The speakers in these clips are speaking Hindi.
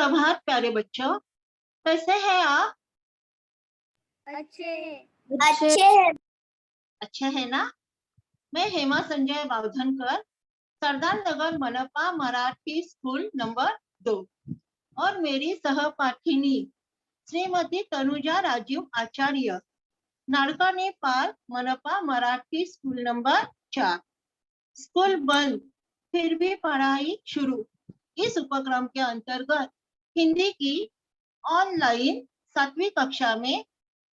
सुप्रभात प्यारे बच्चों, कैसे हैं आप? अच्छे हैं ना? मैं हेमा संजय बावधनकर, सरदार नगर मनपा मराठी स्कूल नंबर 2 और मेरी सहपाठिनी श्रीमती तनुजा राजीव आचार्य, नाड़कानी पार्क मनपा मराठी स्कूल नंबर 4। स्कूल बंद फिर भी पढ़ाई शुरू, इस उपक्रम के अंतर्गत हिंदी की ऑनलाइन 7वीं कक्षा में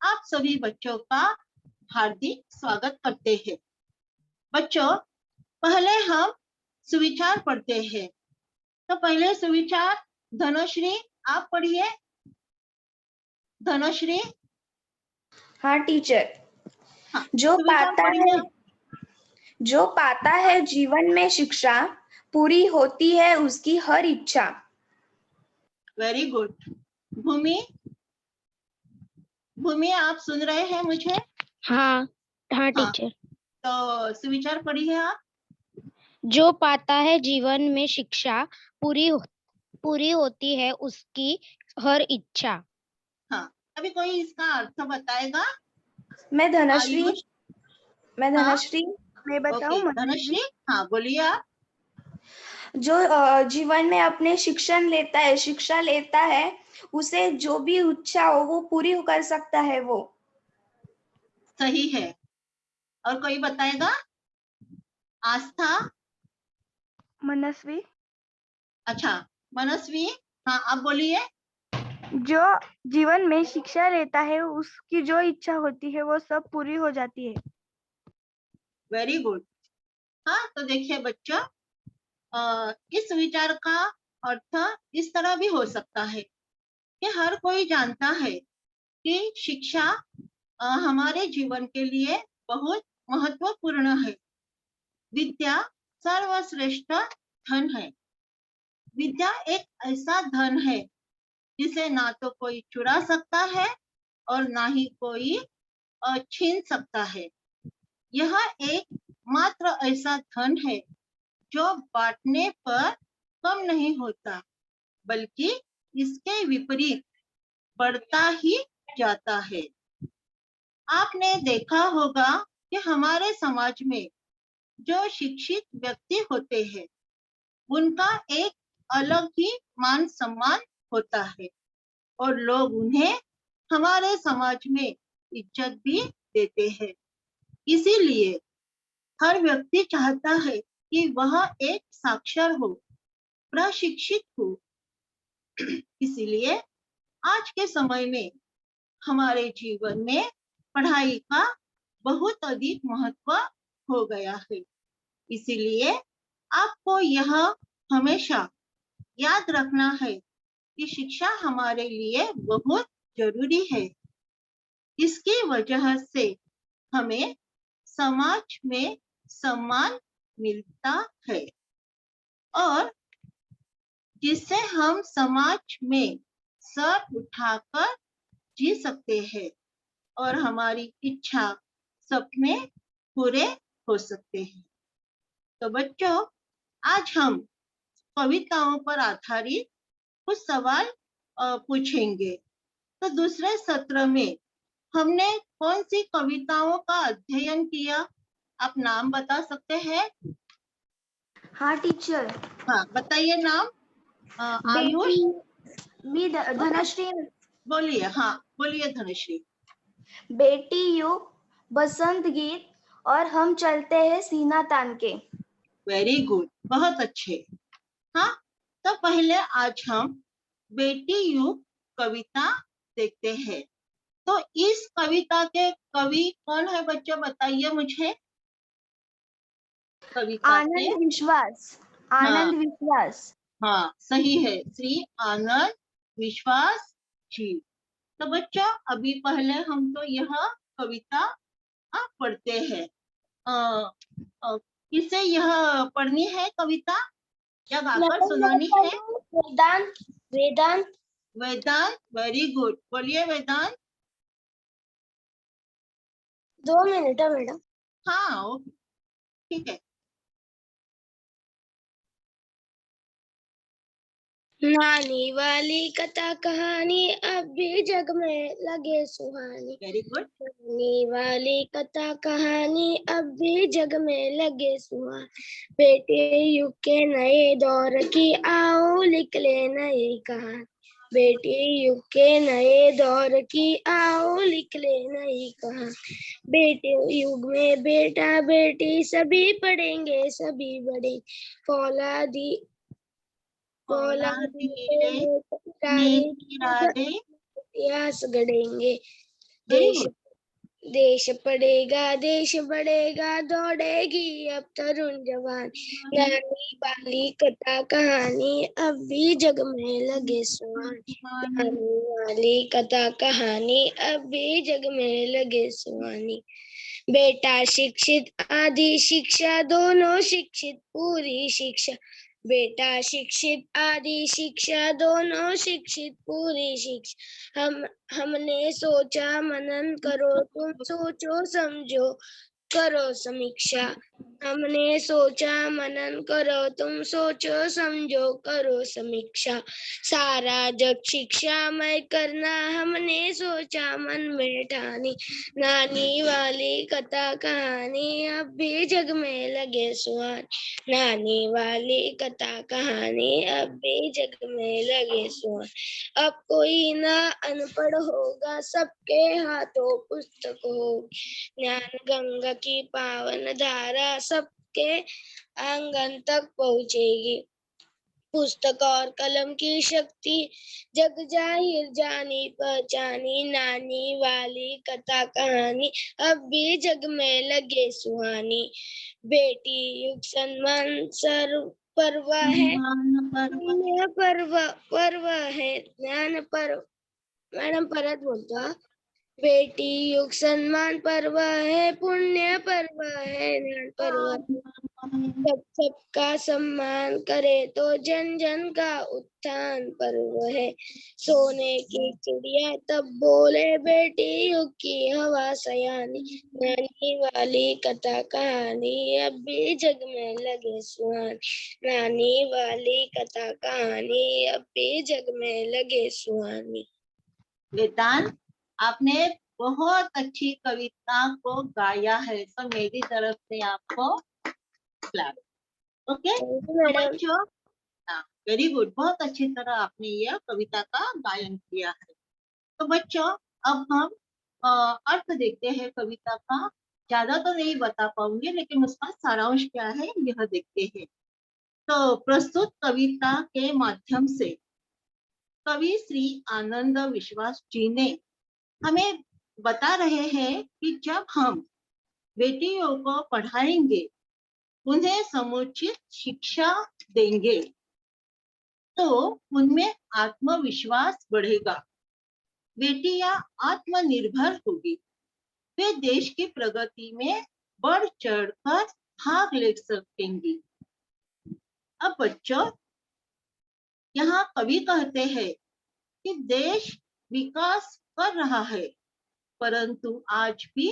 आप सभी बच्चों का हार्दिक स्वागत करते हैं। बच्चों, पहले हम सुविचार पढ़ते हैं। तो पहले सुविचार धनश्री आप पढ़िए। धनश्री। हाँ टीचर। हाँ, जो पाता है जीवन में शिक्षा, पूरी होती है उसकी हर इच्छा। Very good. भूमि आप सुन रहे हैं मुझे? हाँ टीचर। तो सुविचार पढ़िए आप। जो पाता है जीवन में शिक्षा, पूरी होती है उसकी हर इच्छा। हाँ, अभी कोई इसका अर्थ बताएगा? मैं धनश्री। मैं बताऊं? ओके, धनश्री हाँ बोलिए आप। जो जीवन में अपने शिक्षा लेता है, उसे जो भी इच्छा हो वो पूरी कर सकता है वो। सही है। और कोई बताएगा? आस्था। मनस्वी। अच्छा, मनस्वी हाँ आप बोलिए। जो जीवन में शिक्षा लेता है उसकी जो इच्छा होती है वो सब पूरी हो जाती है। Very good. हाँ, तो देखिए बच्चों, इस विचार का अर्थ इस तरह भी हो सकता है कि हर कोई जानता है कि शिक्षा हमारे जीवन के लिए बहुत महत्वपूर्ण है। विद्या सर्वश्रेष्ठ धन है। विद्या एक ऐसा धन है जिसे ना तो कोई चुरा सकता है और ना ही कोई छीन सकता है। यह एक मात्र ऐसा धन है जो बांटने पर कम नहीं होता, बल्कि इसके विपरीत बढ़ता ही जाता है। आपने देखा होगा कि हमारे समाज में जो शिक्षित व्यक्ति होते हैं उनका एक अलग ही मान सम्मान होता है और लोग उन्हें हमारे समाज में इज्जत भी देते हैं। इसीलिए हर व्यक्ति चाहता है कि वह एक साक्षर हो, प्रशिक्षित हो। इसीलिए आज के समय में हमारे जीवन में पढ़ाई का बहुत अधिक महत्व हो गया है। इसीलिए आपको यह हमेशा याद रखना है कि शिक्षा हमारे लिए बहुत जरूरी है। इसकी वजह से हमें समाज में सम्मान मिलता है और जिससे हम समाज में सर उठाकर जी सकते हैं और हमारी इच्छा सपने पूरे हो सकते हैं। तो बच्चों, आज हम कविताओं पर आधारित कुछ सवाल पूछेंगे। तो दूसरे सत्र में हमने कौन सी कविताओं का अध्ययन किया? आप नाम बता सकते हैं? हाँ टीचर। हाँ बताइए नाम। आयुष। धनश्री। बोलिए। हाँ बोलिए धनश्री। बेटी युग, बसंत गीत और हम चलते हैं सीना तान के। वेरी गुड, बहुत अच्छे। हाँ, तो पहले आज हम बेटी युग कविता देखते हैं। तो इस कविता के कवि कौन है बच्चों, बताइए मुझे। कविता आनंद विश्वास। आनंद विश्वास। हाँ सही है, श्री आनंद विश्वास जी। तो बच्चों, अभी पहले हम तो यह कविता पढ़ते हैं। किसे यह पढ़नी है कविता या गाकर सुनानी है? वेदांत। वेदांत। वेदांत, वेरी गुड, बोलिए वेदांत। 2 मिनट मैडम। हाँ ओके, ठीक है। नानी वाली कथा कहानी अब भी जग में लगे सुहानी। Very good. नानी वाली कथा कहानी अब भी जग में लगे सुहानी। बेटे युग के नए दौर की आओ लिख ले नई कहानी। बेटे युग के नए दौर की आओ लिख ले नई कहानी। बेटे युग में बेटा बेटी सभी पढ़ेंगे सभी बड़े। फौलादी फौलादी नेकी राधे। इतिहास गढ़ेंगे। वेरी देश गुड। देश पढ़ेगा देश बढ़ेगा दौड़ेगी अब तरुण जवान। नानी वाली कथा कहानी अब भी जग में लगे सुहानी। नानी वाली कथा कहानी अब भी जग में लगे सुहानी। बेटा शिक्षित आदि शिक्षा दोनों शिक्षित पूरी शिक्षा। बेटा शिक्षित आदि शिक्षा दोनों शिक्षित पूरी शिक्षा। हमने सोचा मनन करो तुम सोचो समझो करो समीक्षा। हमने सोचा मनन करो तुम सोचो समझो करो समीक्षा। सारा जग शिक्षामय करना हमने सोचा मन में ठानी। नानी वाली कथा कहानी अब भी जग में लगे सुहानी। नानी वाली कथा कहानी अब भी जग में लगे सुहानी। अब कोई ना अनपढ़ होगा सबके हाथों पुस्तक होगी। ज्ञान गंगा की पावन धारा सबके आंगन तक पहुँचेगी। पुस्तक और कलम की शक्ति जग जाहिर जानी पहचानी। नानी वाली कथा कहानी अब भी जग में लगे सुहानी। बेटी युग सम्मान सर्व पर्व है पुण्य पर्व है ज्ञान पर्व। मैडम परत बोलता। बेटी युग सम्मान पर्व है पुण्य पर्व है ज्ञान पर्व। सब सबका सम्मान करे तो जन जन का उत्थान पर्व है। सोने की चिड़िया तब बोले बेटी युग की हवा सयानी। नानी वाली कथा कहानी अब भी जग में लगे सुहानी। नानी वाली कथा कहानी अब भी जग में लगे सुहानी। वेदांत, आपने बहुत अच्छी कविता को गाया है, तो मेरी तरफ से आपको क्लैप। ओके बच्चों, वेरी गुड, बहुत अच्छी तरह आपने यह कविता का गायन किया है। तो बच्चों, अब हम अर्थ देखते हैं कविता का। ज्यादा तो नहीं बता पाऊंगी, लेकिन उसका सारांश क्या है यह देखते हैं। तो प्रस्तुत कविता के माध्यम से कवि श्री आनंद विश्वास जी ने हमें बता रहे हैं कि जब हम बेटियों को पढ़ाएंगे, उन्हें समुचित शिक्षा देंगे, तो उनमें आत्मविश्वास बढ़ेगा। बेटियां आत्मनिर्भर होगी, वे देश की प्रगति में बढ़ चढ़कर भाग ले सकेंगी। अब बच्चों, यहाँ कवि कहते हैं कि देश विकास कर रहा है, परंतु आज भी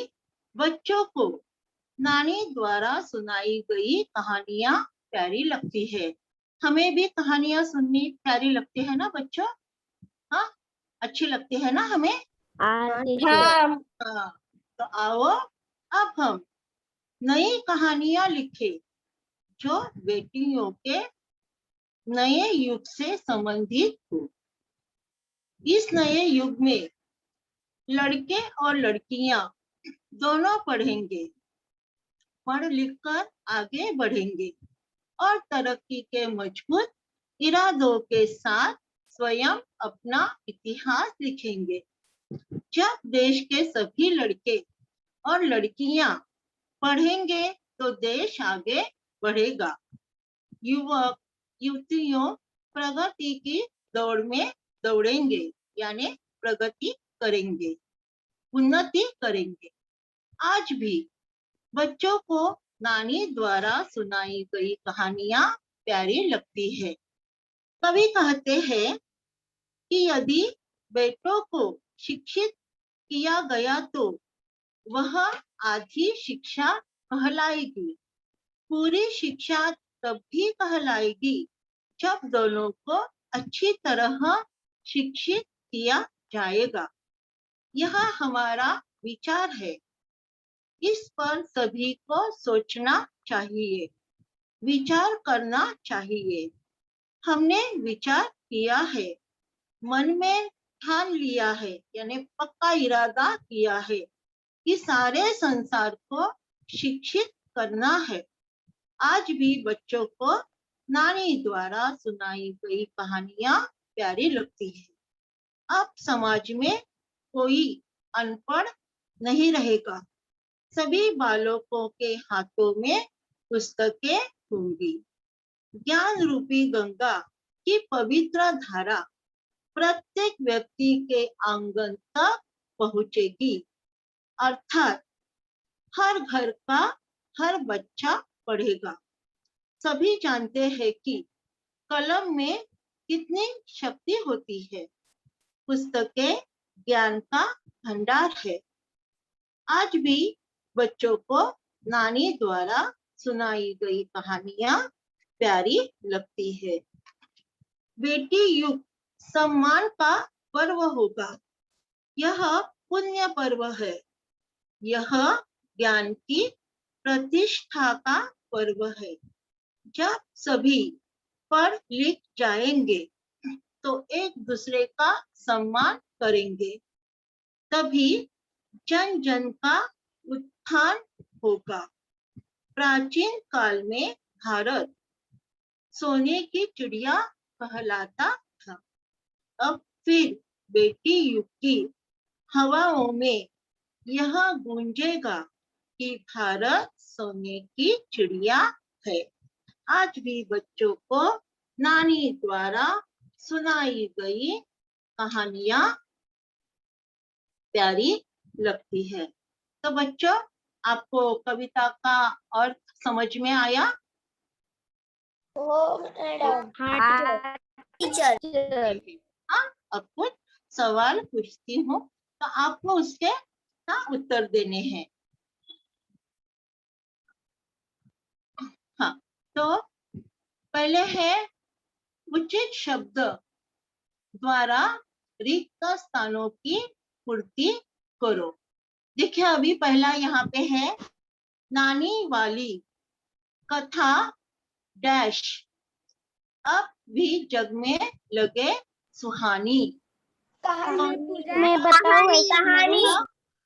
बच्चों को नानी द्वारा सुनाई गई कहानियां प्यारी लगती है। हमें भी कहानियां सुननी प्यारी लगती है ना बच्चों? हाँ, अच्छी लगती है ना हमें? हाँ। तो आओ अब हम नई कहानियां लिखे जो बेटियों के नए युग से संबंधित हो। इस नए युग में लड़के और लड़कियां दोनों पढ़ेंगे, पढ़ लिख कर आगे बढ़ेंगे और तरक्की के मजबूत इरादों के साथ स्वयं अपना इतिहास लिखेंगे। जब देश के सभी लड़के और लड़कियां पढ़ेंगे तो देश आगे बढ़ेगा। युवक युवतियों प्रगति की दौड़ में दौड़ेंगे, यानी प्रगति करेंगे, उन्नति करेंगे। आज भी बच्चों को नानी द्वारा सुनाई गई कहानियां प्यारी लगती है। कवि कहते हैं कि यदि बेटों को शिक्षित किया गया तो वह आधी शिक्षा कहलाएगी। पूरी शिक्षा तब भी कहलाएगी जब दोनों को अच्छी तरह शिक्षित किया जाएगा। यह हमारा विचार है। इस पर सभी को सोचना चाहिए, विचार करना चाहिए। हमने विचार किया है, मन में ठान लिया है, यानी पक्का इरादा किया है कि सारे संसार को शिक्षित करना है। आज भी बच्चों को नानी द्वारा सुनाई गई कहानियां प्यारी लगती है। अब समाज में कोई अनपढ़ नहीं रहेगा। सभी बालकों के हाथों में पुस्तकें होंगी। ज्ञान रूपी गंगा की पवित्र धारा प्रत्येक व्यक्ति के आंगन तक पहुंचेगी, अर्थात हर घर का हर बच्चा पढ़ेगा। सभी जानते हैं कि कलम में कितनी शक्ति होती है। पुस्तकें ज्ञान का भंडार है। आज भी बच्चों को नानी द्वारा सुनाई गई कहानियां प्यारी लगती है। बेटी युग सम्मान का पर्व होगा। यह पुण्य पर्व है। यह ज्ञान की प्रतिष्ठा का पर्व है। जब सभी पढ़ लिख जाएंगे तो एक दूसरे का सम्मान करेंगे, तभी जन जन का उत्थान होगा। प्राचीन काल में भारत सोने की चिड़िया कहलाता था। अब फिर बेटी युग की हवाओं में यह गूंजेगा कि भारत सोने की चिड़िया है। आज भी बच्चों को नानी द्वारा सुनाई गई कहानियां प्यारी लगती है। तो बच्चों, आपको कविता का अर्थ समझ में आया? हाँ, अब कुछ सवाल पूछती हूँ तो आपको उसके उत्तर देने हैं। हाँ, तो पहले है उचित शब्द द्वारा रिक्त स्थानों की पूर्ति करो। देखिए, अभी पहला यहाँ पे है नानी वाली कथा डैश अब भी जग में लगे सुहानी। मैं बताऊं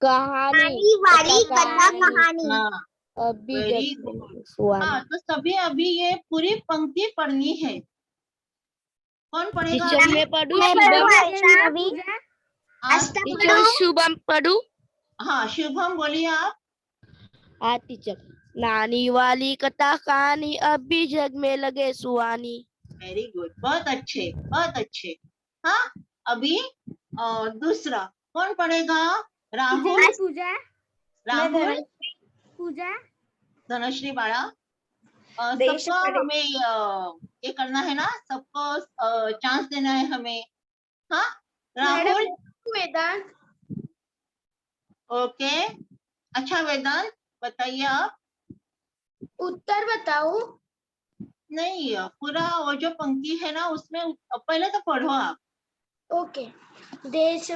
कहानी वाली कथा कहानी। हाँ, अभी वेरी गुड। हाँ, तो सभी अभी ये पूरी पंक्ति पढ़नी है। कौन पढ़ेगा? शुभम पढ़ू। हाँ, शुभम बोलिए आप। हाँ टीचर। नानी वाली कथा कहानी अब भी जग में लगे सुहानी। वेरी गुड, बहुत अच्छे, बहुत अच्छे। हाँ, अभी दूसरा कौन पढ़ेगा? राहुल। राहुल, धनश्री बाड़ा। सबको हमें ये करना है ना, सबको चांस देना है हमें। हाँ, राहुल। वेदांत। ओके, अच्छा वेदांत बताइए आप। उत्तर बताओ। नहीं, पूरा वो जो पंक्ति है ना उसमें पहले तो पढ़ो आप। ओके। देश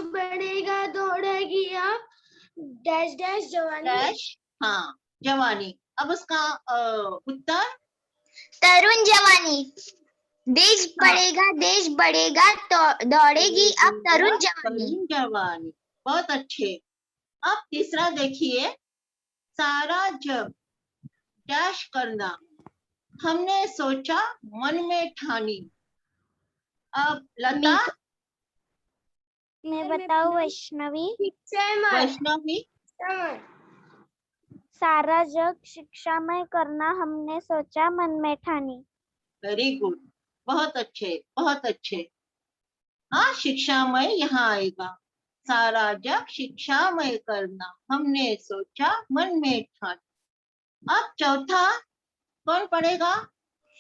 बढ़ेगा दौड़ेगी आप डैश डैश जवानी। डैश, हाँ, जवानी। अब उसका उत्तर तरुण जवानी। देश बढ़ेगा तो दौड़ेगी अब तरुण जवानी। तरुण जवानी, बहुत अच्छे। अब तीसरा देखिए, सारा जग डैश करना हमने सोचा मन में ठानी। अब लता। मैं बताऊं वैष्णवी। वैष्णवी। सारा जग शिक्षामय करना हमने सोचा मन में ठानी। वेरी गुड, बहुत अच्छे, बहुत अच्छे। हाँ, शिक्षामय यहाँ आएगा। सारा जग शिक्षामय करना हमने सोचा मन में ठानी। अब चौथा कौन पढ़ेगा?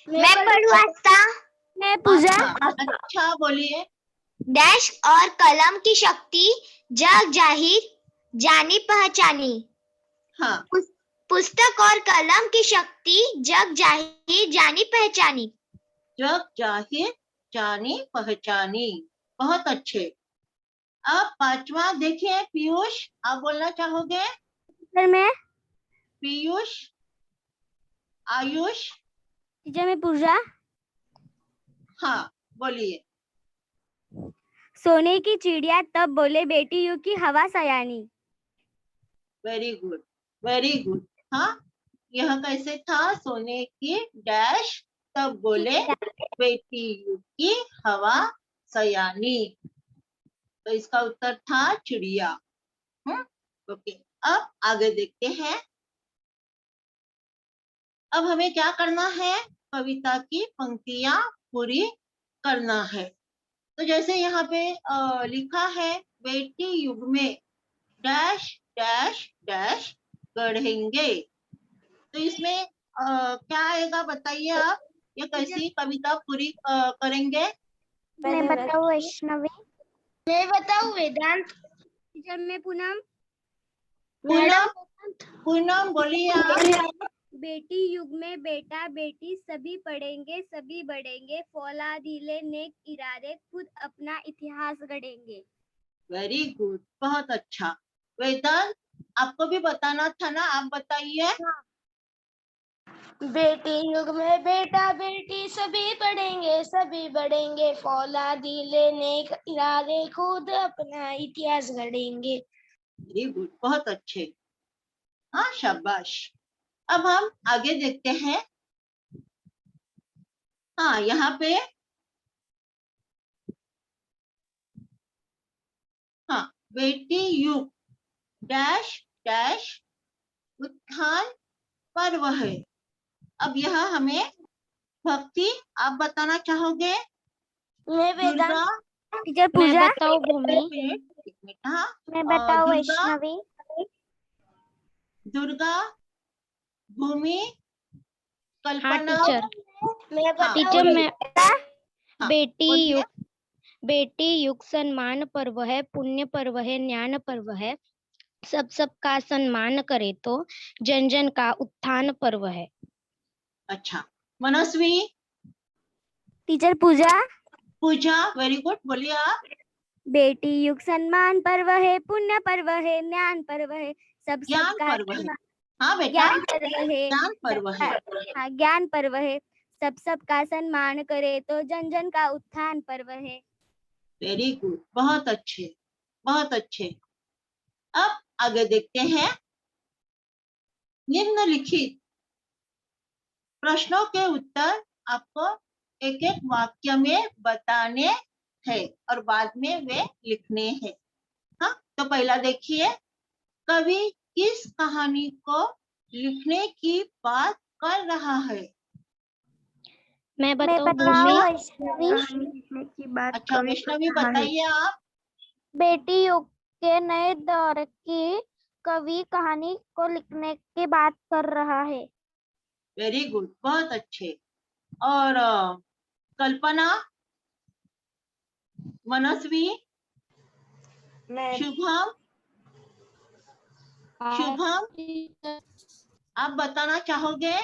मैं पढ़ूं आस्था। मैं पूजा। अच्छा, बोलिए। डैश और कलम की शक्ति जग जाहिर जानी पहचानी। हाँ, पुस्तक और कलम की शक्ति जग जाहिर जानी पहचानी। जग जाहिर जानी पहचानी। बहुत अच्छे। अब पांचवा देखिए पीयूष, आप बोलना चाहोगे? टीचर मैं पीयूष, आयुष, टीचर मैं पूजा। हाँ बोलिए। सोने की चिड़िया तब बोले बेटी यू की हवा सयानी। Very good, very good. हाँ, यह कैसे था? सोने की डैश तब बोले बेटी यू की हवा सयानी। तो इसका उत्तर था चिड़िया। ओके, अब आगे देखते हैं। अब हमें क्या करना है? कविता की पंक्तियां पूरी करना है। तो जैसे यहाँ पे लिखा है, बेटी युग में डैश डैश डैश गढ़ेंगे। तो इसमें क्या आएगा बताइए आप? ये कैसी कविता पूरी करेंगे? मैं बताऊँ वैष्णवी? मैं बताऊँ वेदांत? टीचर मैं पूनम। पूनम, पूनम बोलिए आप। बेटी युग में बेटा बेटी सभी पढ़ेंगे सभी बढ़ेंगे, फौलादीले नेक इरादे खुद अपना इतिहास गढ़ेंगे। वेरी गुड, बहुत अच्छा। वेदांत, आपको भी बताना था ना, आप बताइए। बेटी युग में बेटा बेटी सभी पढ़ेंगे सभी बढ़ेंगे, फौलादी लेने इरादे खुद अपना इतिहास गढ़ेंगे। वेरी गुड, बहुत अच्छे। हाँ, शाबाश। अब हम आगे देखते हैं। हाँ, यहाँ पे हाँ, बेटी युग डैश डैश उत्थान पर्व है। अब यह हमें भक्ति, आप बताना चाहोगे? मैं दुर्गा, वेदांत। टीचर पूजा। बताओ भूमि। एक मिनट, हाँ। मैं बताऊँ दुर्गा, वैष्णवी? दुर्गा, भूमि, कल्पना। मैं हाँ, टीचर बोलिए। मैं हाँ, बेटी बोलिए। युग बेटी युग सम्मान पर्व है, पुण्य पर्व है, ज्ञान पर्व है, सब सबका सम्मान करे तो जन जन का उत्थान पर्व है। अच्छा, मनस्वी, टीचर पूजा। पूजा, वेरी गुड, बोलिए आप। बेटी युग सम्मान पर्व है, पुण्य पर्व है, ज्ञान पर्व है, सब ज्ञान सबका पर्व है। हाँ बेटा, ज्ञान पर्व है, ज्ञान पर्व है। हाँ ज्ञान पर्व है, सब सबका सम्मान करे तो जन जन का उत्थान पर्व है। वेरी गुड, बहुत अच्छे, बहुत अच्छे। अब आगे देखते हैं। निम्नलिखित प्रश्नों के उत्तर आपको एक एक वाक्य में बताने हैं और बाद में वे लिखने हैं। हाँ, तो पहला देखिए, कवि किस कहानी को लिखने की बात कर रहा है? मैं मैं बताऊं बताऊँ भूमि। वैष्णवी? कहानी लिखने की बात अच्छा, कवि वैष्णवी कर रहा है। बताइए आप। बेटी युग के नए दौर की कवि कहानी को लिखने की बात कर रहा है। वेरी गुड, बहुत अच्छे। और कल्पना, मनस्वी, शुभम, शुभम, आप बताना चाहोगे?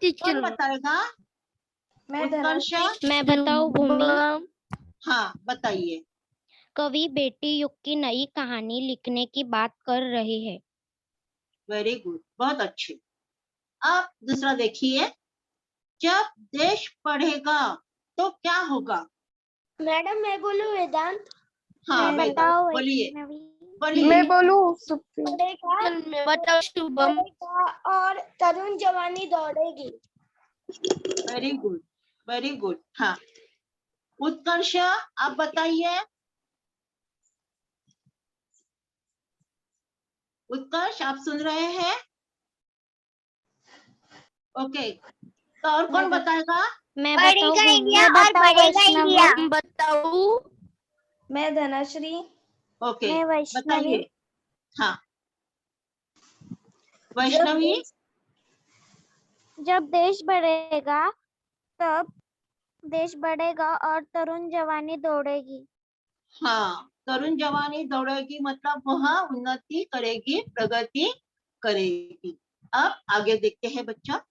कौन बताएगा? उत्कर्ष, मैं बताऊं भूमि। हाँ बताइए। कवि बेटी युग की नई कहानी लिखने की बात कर रहे हैं। वेरी गुड, बहुत अच्छे। आप दूसरा देखिए, जब देश पढ़ेगा तो क्या होगा? मैडम मैं बोलूं वेदांत? हाँ मैं वेदांत, बताऊँ बोलिए, वैष्णवी? बोलिए। मैं बोलूं सुप्रीम? मैं बताऊं शुभम? और तरुण जवानी दौड़ेगी। Very good, very good. हाँ, उत्कर्ष, आप बताइए। उत्कर्ष, आप सुन रहे हैं? ओके, तो और कौन बताएगा? मैं पढ़ेगा बताऊं इंडिया भूमि? और बढ़ेगा इंडिया। बताऊं? मैं धनश्री। ओके, मैं वैष्णवी। बताइए। हाँ, वैष्णवी। जब देश बढ़ेगा तब देश बढ़ेगा और तरुण जवानी दौड़ेगी। हाँ, तरुण जवानी दौड़ेगी मतलब वह उन्नति करेगी, प्रगति करेगी। अब आगे देखते हैं बच्चा।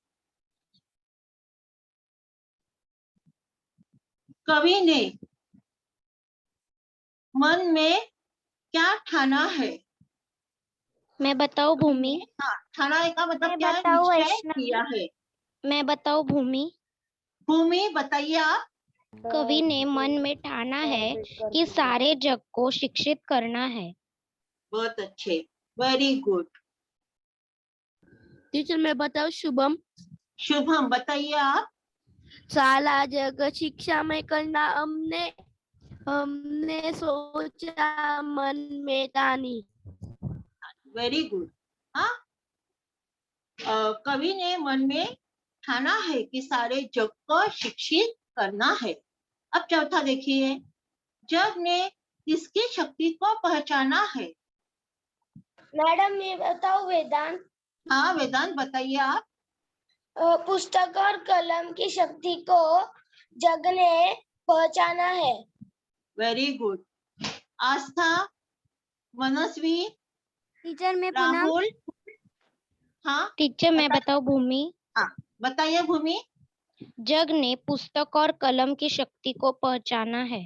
कवि ने मन में क्या ठाना है? मैं बताऊं भूमि? हाँ, ठाना का मतलब मैं क्या है? बताऊं निश्चय वैष्णवी? किया है। मैं बताऊं भूमि? भूमि बताइए आप। कवि ने मन में ठाना है कि सारे जग को शिक्षित करना है। बहुत अच्छे, वेरी गुड। टीचर मैं बताऊं शुभम? शुभम बताइए आप। सारा जग शिक्षा में करना हमने सोचा मन में ठानी। Very good. हाँ, कवि ने मन में ठाना है कि सारे जग को शिक्षित करना है। अब चौथा देखिए, जग ने किसकी शक्ति को पहचाना है? मैडम मैं बताऊं वेदांत? हाँ वेदांत बताइए आप। पुस्तक और कलम की शक्ति को जग ने पहचाना है। Very good. Aastha, Manasvi, teacher मैं पुनः राहुल। हाँ टीचर मैं बताऊं भूमि? हाँ बताइए भूमि। जग ने पुस्तक और कलम की शक्ति को पहचाना है।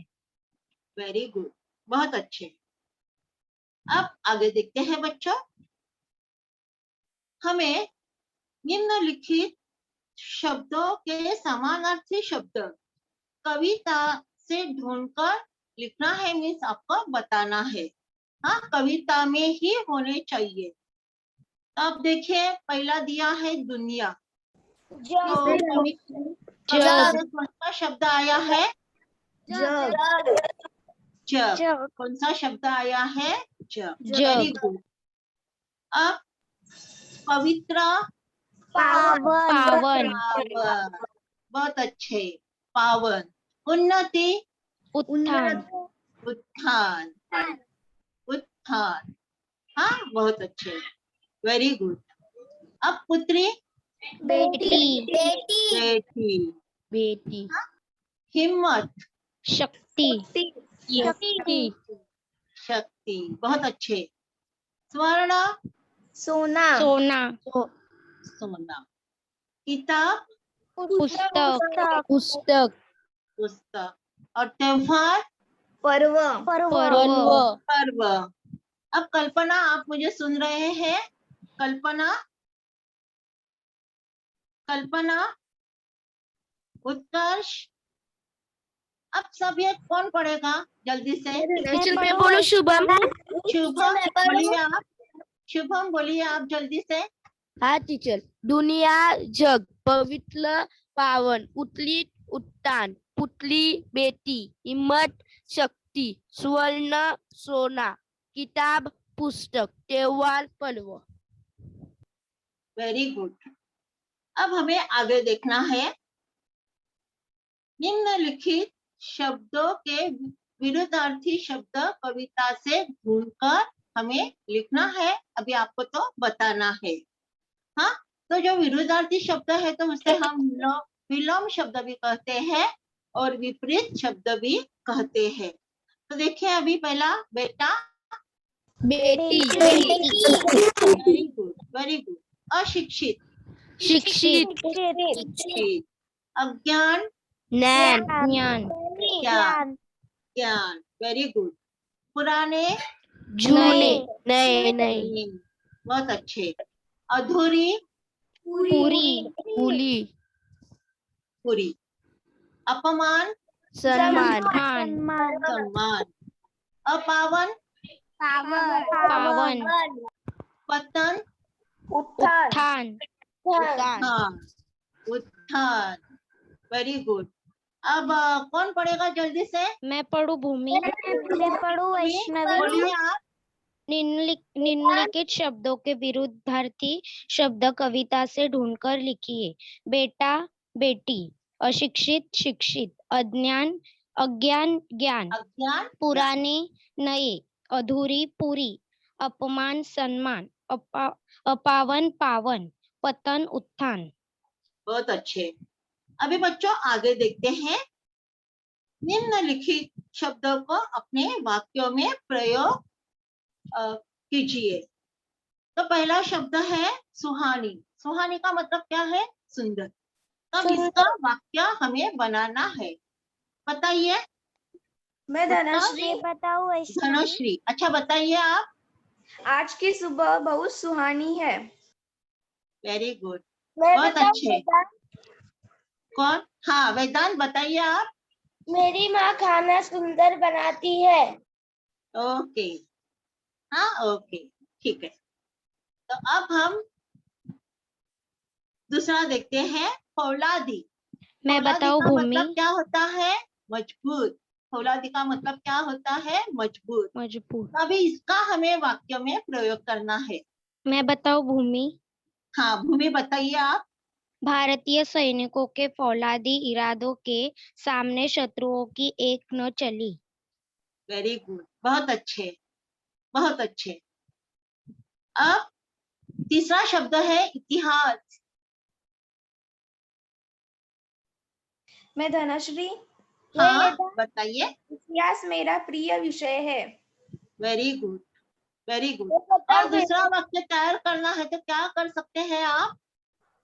वेरी गुड, बहुत अच्छे। अब आगे देखते हैं बच्चों। हमें निम्नलिखित शब्दों के समानार्थी शब्द कविता से ढूंढकर लिखना है, मीन्स आपको बताना है। हाँ, कविता में ही होने चाहिए। अब देखिए, पहला दिया है दुनिया। तो कविता से कौन सा शब्द आया है? जग। कौन सा शब्द आया है? जग। Very good. अब पवित्र, पावन। पावन, बहुत अच्छे, पावन। उन्नति, उत्थान। उत्थान, उत्थान। हाँ, बहुत अच्छे, वेरी गुड। अब पुत्री, बेटी। बेटी। बेटी। हिम्मत, शक्ति। शक्ति, बहुत अच्छे। स्वर्ण, सोना। सोना। सोना। किताब, पुस्तक। पुस्तक। और त्योहार, पर्व। पर्व। अब कल्पना, आप मुझे सुन रहे हैं? कल्पना, कल्पना, उत्कर्ष। अब सब ये कौन पढ़ेगा जल्दी से? मैं बोलूं शुभम? शुभम बोलिए आप। शुभम बोलिए आप जल्दी से। हाँ टीचर। दुनिया, जग, पवित्र, पावन, उतली, उत्तान, पुतली, बेटी, हिम्मत, शक्ति, स्वर्ण, सोना, किताब, पुस्तक, त्योहार, पर्व। Very good. अब हमें आगे देखना है। निम्नलिखित शब्दों के विरुद्धार्थी शब्द कविता से ढूंढकर हमें लिखना है। अभी आपको तो बताना है। हाँ, तो जो विरुद्धार्थी शब्द है तो उसे हम लोग विलोम शब्द भी कहते हैं और विपरीत शब्द भी कहते हैं। तो देखिए, अभी पहला बेटा, बेटी। Very good, very good. अशिक्षित, शिक्षित। शिक्षित। अज्ञान, ज्ञान। ज्ञान। ज्ञान, ज्ञान, वेरी गुड। पुराने, जूने। नए। बहुत अच्छे। अधूरी, पूरी। पूरी। पूरी। अपमान, सम्मान। सम्मान। अपावन, पावन। पतन, उत्थान। हाँ, उत्थान। Very good. अब कौन पढ़ेगा जल्दी से? मैं पढ़ू भूमि? बोलिए आप। निम्नलिखित शब्दों के विरुद्धार्थी शब्द कविता से ढूंढकर लिखिए। बेटा, बेटी। अशिक्षित, शिक्षित। अज्ञान, अज्ञान, ज्ञान। अज्ञान, पुराने, नए। अधूरी, पूरी। अपमान, सम्मान। अपावन, पावन। पतन, उत्थान। बहुत अच्छे। अभी बच्चों आगे देखते हैं। निम्नलिखित शब्दों को अपने वाक्यों में प्रयोग कीजिए। तो पहला शब्द है सुहानी। सुहानी का मतलब क्या है? सुंदर। तब इसका वाक्य हमें बनाना है। बताइए। मैं धनश्री। बताओ धनश्री, अच्छा बताइए आप। आज की सुबह बहुत सुहानी है। वेरी गुड, मैं बहुत बताऊं अच्छे। बेटा? कौन? हाँ वेदांत, बताइए आप। मेरी माँ खाना सुंदर बनाती है। ओके, हाँ ओके, ठीक है। तो अब हम दूसरा देखते हैं, फौलादी। मैं फौलादी बताऊं का भूमि? मतलब क्या होता है? मजबूत। फौलादी का मतलब क्या होता है? मजबूत। मजबूत। अभी इसका हमें वाक्य में प्रयोग करना है। मैं बताऊं भूमि? हाँ भूमि, बताइए आप। भारतीय सैनिकों के फौलादी इरादों के सामने शत्रुओं की एक न चली। वेरी गुड, बहुत अच्छे, बहुत अच्छे। अब तीसरा शब्द है इतिहास। मैं धनश्री। हाँ बताइए। इतिहास मेरा प्रिय विषय है। Very good, very good. मैं बताऊं और दूसरा बेटा? वाक्य तैयार करना है तो क्या कर सकते हैं आप?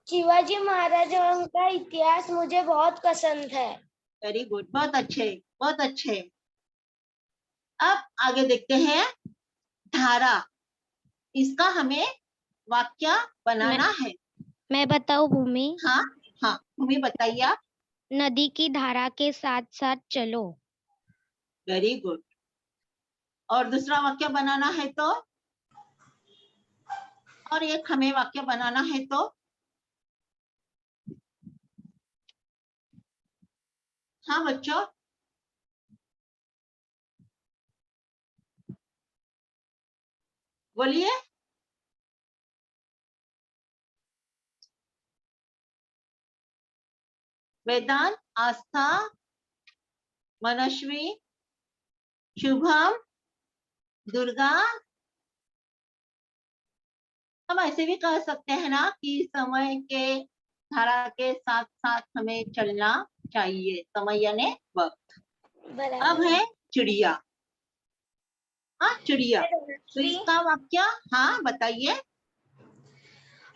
शिवाजी महाराज का इतिहास मुझे बहुत पसंद है। वेरी गुड, बहुत अच्छे, बहुत अच्छे। अब आगे देखते हैं, धारा। इसका हमें वाक्य बनाना है। मैं बताऊं भूमि? हाँ हाँ भूमि, बताइए आप। नदी की धारा के साथ साथ चलो। Very good. और दूसरा वाक्य बनाना है तो? और एक हमें वाक्य बनाना है तो? हाँ बच्चों, बोलिए। वेदांत, आस्था, मनस्वी, शुभम, दुर्गा। हम ऐसे भी कह सकते हैं ना कि समय के धारा के साथ साथ हमें चलना चाहिए। समय यानी वक्त। अब है चिड़िया। हाँ चिड़िया, तो इसका वाक्य हाँ बताइए।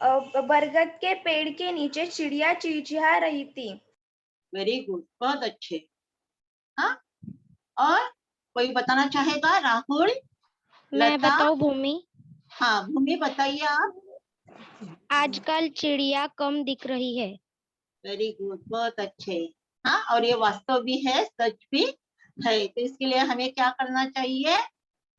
बरगद के पेड़ के नीचे चिड़िया चिहचिहा रही थी। वेरी गुड, बहुत अच्छे। हाँ, और कोई बताना चाहेगा? राहुल, मैं लता। बताऊं भूमि? हाँ भूमि, बताइए आप। आजकल चिड़िया कम दिख रही है। वेरी गुड, बहुत अच्छे। हाँ, और ये वास्तव भी है, सच भी है। तो इसके लिए हमें क्या करना चाहिए?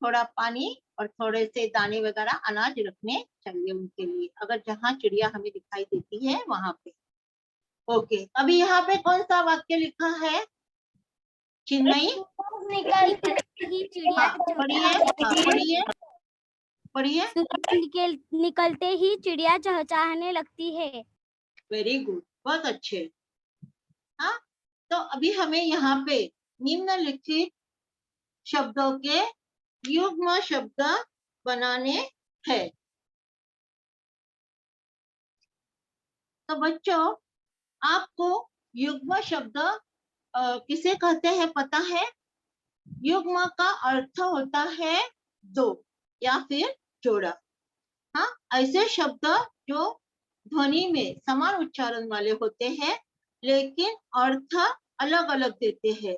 थोड़ा पानी और थोड़े से दाने वगैरह अनाज रखने चाहिए उनके लिए, अगर जहाँ चिड़िया हमें दिखाई देती है वहां पे। ओके, अभी यहाँ पे कौन सा वाक्य लिखा है? चिन्मयी, निकलते ही चिड़िया हाँ पढ़िए, हाँ पढ़िए, पढ़िए। निकलते ही चिड़िया चहचहाने लगती है। वेरी गुड, बहुत अच्छे। हाँ, तो अभी हमें यहाँ पे निम्नलिखित शब्दों के युग्म शब्द बनाने हैं। तो बच्चों, आपको युग्म शब्द किसे कहते हैं पता है? युग्म का अर्थ होता है दो या फिर जोड़ा। हाँ, ऐसे शब्द जो ध्वनि में समान उच्चारण वाले होते हैं लेकिन अर्थ अलग अलग देते हैं।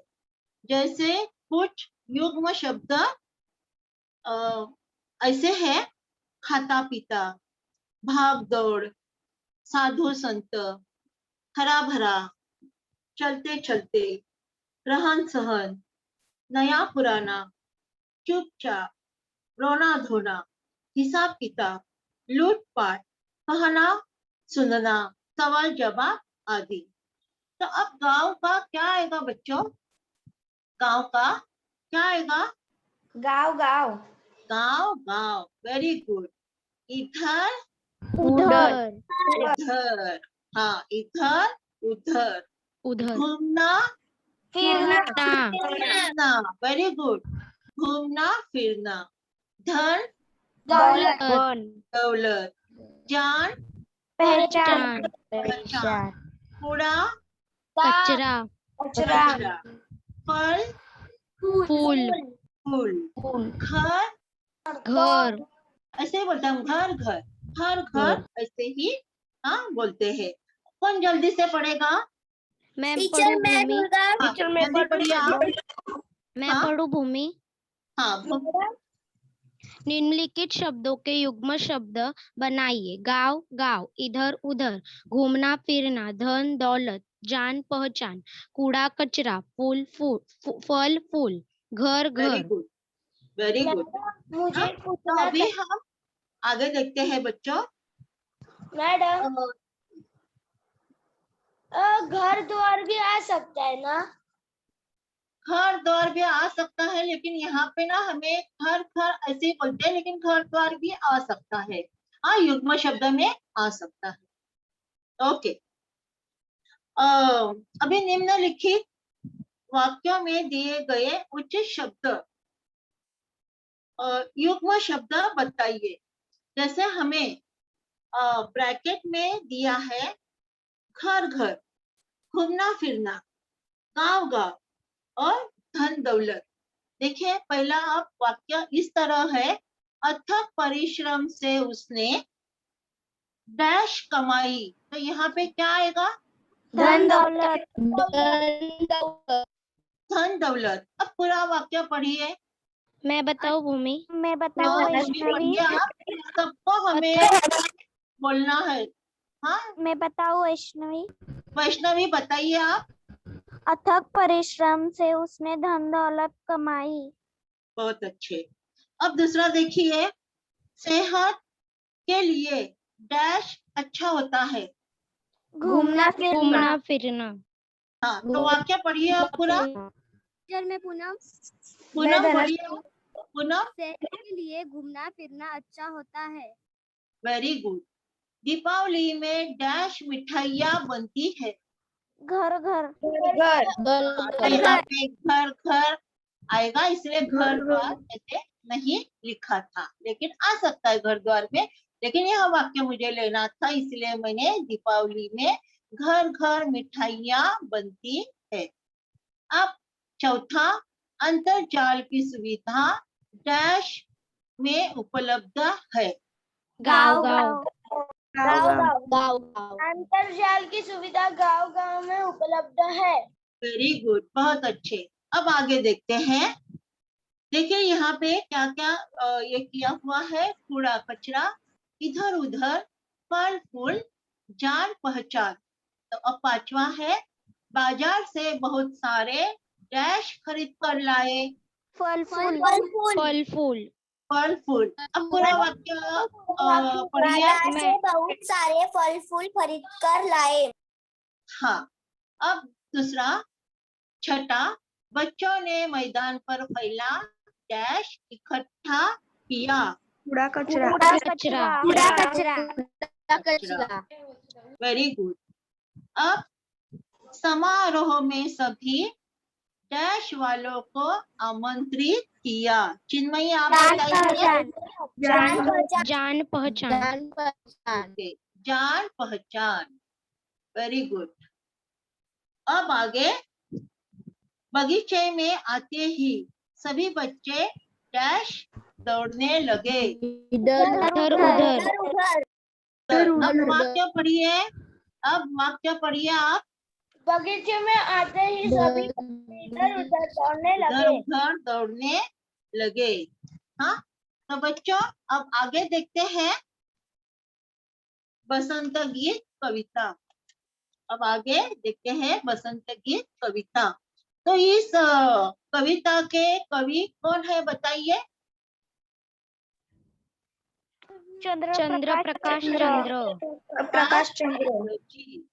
जैसे कुछ युग्म शब्द ऐसे है, खाता पीता, भाग दौड़, साधु संत, हरा भरा, चलते चलते, रहन सहन, नया पुराना, चुपचाप, रोना धोना, हिसाब किताब, लूटपाट, कहना सुनना, सवाल जवाब आदि। तो अब गांव का क्या आएगा बच्चों? गांव का क्या आएगा? गाँव गाँव। गांव गांव, वेरी गुड। इधर उधर उधर, हाँ इधर उधर। उधर घूमना फिरना। फिरना, वेरी गुड। घूमना फिरना। धन दौलत। दौलत। जान पहचान। पहचान। कूड़ा कचरा, कचरा। कचरा। फल फूल, फूल। घर, घर, ऐसे ही बोलते हैं, घर घर, हर घर, ऐसे ही हाँ बोलते हैं। कौन जल्दी से पढ़ेगा? मैं टीचर पढ़ूं मैं भूमि। हाँ, टीचर, मैं जल्दी पढ़िए आप। मैं हाँ। पढ़ूं भूमि। हाँ, निम्नलिखित शब्दों के युग्म शब्द बनाइए। गांव गांव, इधर उधर, घूमना फिरना, धन दौलत, जान पहचान, कूड़ा कचरा, फूल फूल, फल फूल, घर वेरी घर। Good, very good. मुझे हाँ, तो पूछना अभी हम आगे देखते हैं बच्चों। मैडम घर द्वार भी आ सकता है ना? घर द्वार भी आ सकता है, लेकिन यहाँ पे ना हमें घर घर ऐसे ही बोलते हैं, लेकिन घर द्वार भी आ सकता है। हाँ, युग्म शब्द में आ सकता है। ओके। अभी निम्नलिखित वाक्यों में दिए गए उच्च शब्द युग्म शब्द बताइए। जैसे हमें ब्रैकेट में दिया है घर घर, घूमना फिरना, गांव गांव और धन दौलत। देखिए, पहला आप वाक्य इस तरह है, अथक परिश्रम से उसने डैश कमाई। तो यहाँ पे क्या आएगा? धन दौलत। धन दौलत। अब पूरा वाक्य पढ़िए। मैं बताऊं भूमि। मैं बताऊं हाँ, वैष्णवी। पढ़िए आप, सबको हमें बोलना है। हाँ, मैं बताऊं वैष्णवी। वैष्णवी बताइए आप। अथक परिश्रम से उसने धन दौलत कमाई। बहुत अच्छे। अब दूसरा देखिए, सेहत के लिए डैश अच्छा होता है। घूमना फिरना। घूमना फिरना। हाँ, तो वाक्य पढ़िए आप पूरा। टीचर मैं पूनम। पूनम पढ़िए आप। पूनम, सेहत के लिए घूमना फिरना अच्छा होता है। Very good. दीपावली में डैश मिठाइयाँ बनती है। घर घर। तो यहाँ पे घर घर आएगा, इसलिए घर द्वार ऐसे नहीं लिखा था, लेकिन आ सकता है घर द्वार में। लेकिन यह वाक्य मुझे लेना था, इसलिए मैंने दीपावली में घर घर मिठाइयाँ बनती है। अब चौथा, अंतरजाल की सुविधा डैश में उपलब्ध है। गांव गांव। अंतरजाल की सुविधा गांव गांव में उपलब्ध है। वेरी गुड, बहुत अच्छे। अब आगे देखते हैं। देखिए, यहाँ पे क्या क्या ये किया हुआ है, कूड़ा कचरा, इधर उधर, फल फूल, जान पहचान। तो अब पांचवा है, बाजार से बहुत सारे डैश खरीद कर लाए। फल फूल। फल फूल। फल फूल। अब पूरा वाक्य पढ़िए। बाजार से बहुत सारे फल फूल खरीद कर लाए। हाँ, अब दूसरा, छठा, बच्चों ने मैदान पर फैला डैश इकट्ठा किया। कूड़ा कचरा। कचरा। कचरा। Very good. अब समारोह में सभी डैश वालों को आमंत्रित किया। चिन्मयी आप बताइए। जान पहचान। ओके, जान पहचान। Very good. अब आगे, बगीचे में आते ही सभी बच्चे डैश दौड़ने लगे। इधर उधर। अब वाक्य पढ़िए। अब वाक्य पढ़िए आप। बगीचे में आते ही सभी इधर उधर दौड़ने इधर लगे। उधर दौड़ने लगे। हाँ, तो बच्चों अब आगे देखते हैं बसंत गीत कविता। अब आगे देखते हैं बसंत गीत कविता। तो इस कविता के कवि कौन है बताइए। चंद्र प्रकाश चंद्र। प्रकाश चंद्र। जी।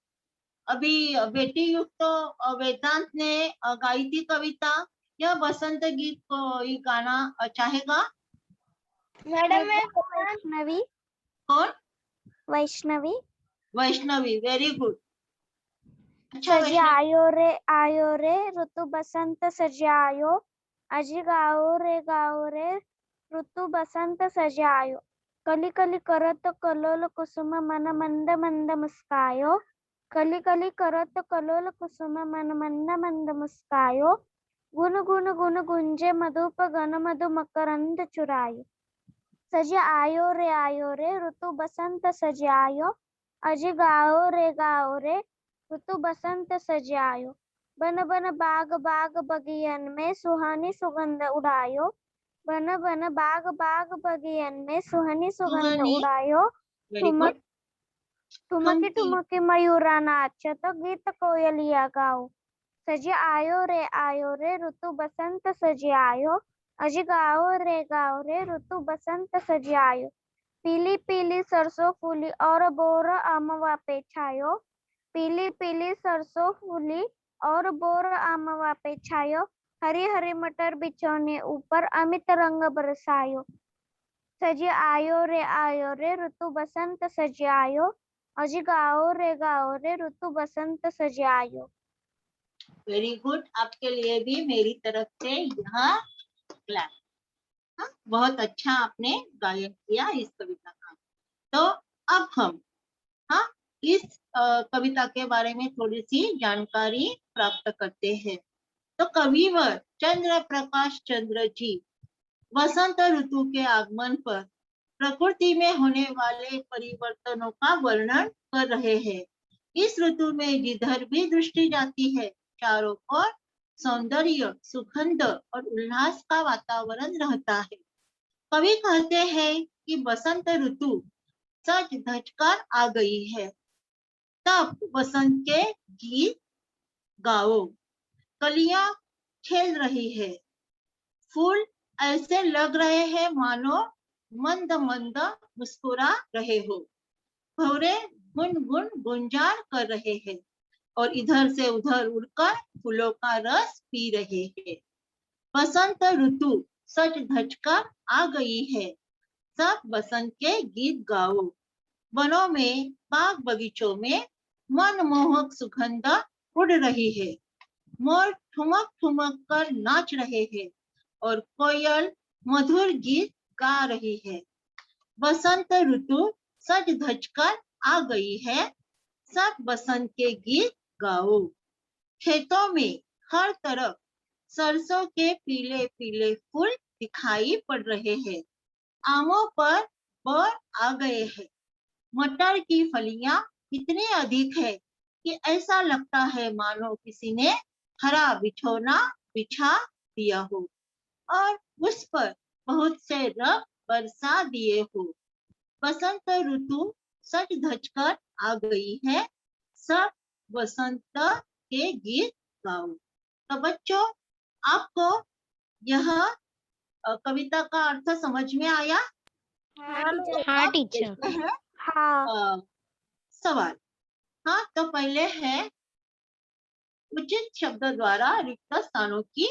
अभी बेटी युक्त तो वेदांत ने गाई थी कविता। यह बसंत गीत को ये गाना चाहेगा मैडम मैं वैष्णवी। कौन? वैष्णवी। Vaishnavi, very good. अच्छा वैष्णवी, आयो रे ऋतु बसंत सजायो। अजी गाओ रे ऋतु बसंत सजायो। कली कली करत कलोल कुसुम मन मंद मंद मुस्कायो। कली कली करत कलोल कुसुम मन मंद मंद मुस्कायो। गुन गुन गुन गुंजे मधुप गन मधु मकरंद चुरायो। सजा आयो रे ऋतु बसंत सजायो। अजी गाओ रे ऋतु बसंत सजायो। बन बन बाग बाग बगियन में सुहानी सुगंध उड़ायो। बन बन बाग बाग बगियन में सुहानी सुगंध सुहानी। उड़ायो। Very good. ठुमकी ठुमकी। ठुमकी मयूरा नाचत गीत कोयलिया गाओ। सजे आयो रे ऋतु बसंत सजे आयो। अजी गाओ रे ऋतु बसंत सजे आयो। पीली पीली सरसों फूली और बोर अमवा पे छायो। पीली पीली सरसों फूली और बोर अमवा पे छायो। हरी हरी मटर बिछौने ऊपर अमित रंग बरसायो। सजे आयो रे ऋतु बसंत सजे आयो। अजी गाओ रे ऋतु बसंत सजे आयो। Very good. आपके लिए भी मेरी तरफ से यहाँ क्लैप। हाँ, बहुत अच्छा आपने गायन किया इस कविता का। तो अब हम इस कविता के बारे में थोड़ी सी जानकारी प्राप्त करते हैं। तो कविवर चंद्र प्रकाश चंद्र जी वसंत ऋतु के आगमन पर प्रकृति में होने वाले परिवर्तनों का वर्णन कर रहे हैं। इस ऋतु में जिधर भी दृष्टि जाती है चारों ओर सौंदर्य, सुगंध और उल्लास का वातावरण रहता है। कवि कहते हैं कि बसंत ऋतु सज धज कर आ गई है। तब बसंत के गीत गाओ। कलियां खेल रही है। फूल ऐसे लग रहे हैं मानो मंद मंद मुस्कुरा रहे हो। भौरे गुनगुन गुंजार कर रहे हैं और इधर से उधर उड़कर फूलों का रस पी रहे हैं। बसंत ऋतु सज धज कर आ गई है। सब बसंत के गीत गाओ। वनों में, बाग बगीचों में मनमोहक सुगंध उड़ रही है। मोर ठुमक ठुमक कर नाच रहे हैं और कोयल मधुर गीत गा रही है। बसंत ऋतु सज धज कर आ गई है। सब बसंत के गीत गाओ। खेतों में हर तरफ सरसों के पीले पीले फूल दिखाई पड़ रहे हैं। आमों पर बर आ गए हैं। मटर की फलियां इतनी अधिक है कि ऐसा लगता है मानो किसी ने हरा बिछौना बिछा दिया हो और उस पर बहुत से रंग बरसा दिए हो। बसंत ऋतु सज धज कर आ गई है। सब बसंत के गीत गाओ। तो बच्चों, आपको यह कविता का अर्थ समझ में आया? हाँ अब टीचर। देखते हैं हाँ। सवाल। हाँ, तो पहले है उचित शब्द द्वारा रिक्त स्थानों की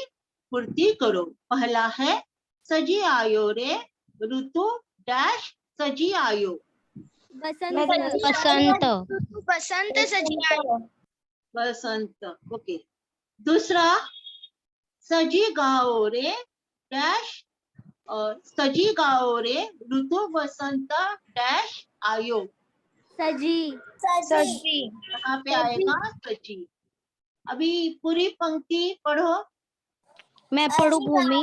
पूर्ति करो। पहला है सजी आयो रे ऋतु डैश सजी आयो। बसंत। बसंत सजी आयो। बसंत। ओके। दूसरा सजी गाओ रे डैश और सजी गाओ रे ऋतु बसंत डैश आयो। सजी। कहाँ पे आएगा? सजी। अभी पूरी पंक्ति पढ़ो। मैं पढ़ू भूमि।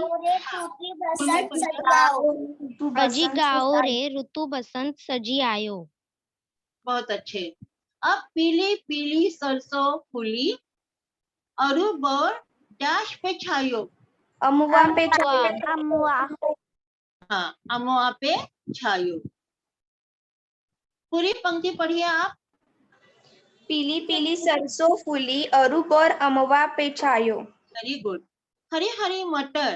अजी गाओ रे ऋतु बसंत सजी आयो। बहुत अच्छे। अब पीली पीली सरसों फूली अरु बर डैश पे छायो। अमुआ पे अमुआ। हाँ, अमुआ पे छायो। पूरी पंक्ति पढ़िए आप। पीली पीली सरसों फूली अरूप और अमवा पे छायो। Very good. हरी हरी मटर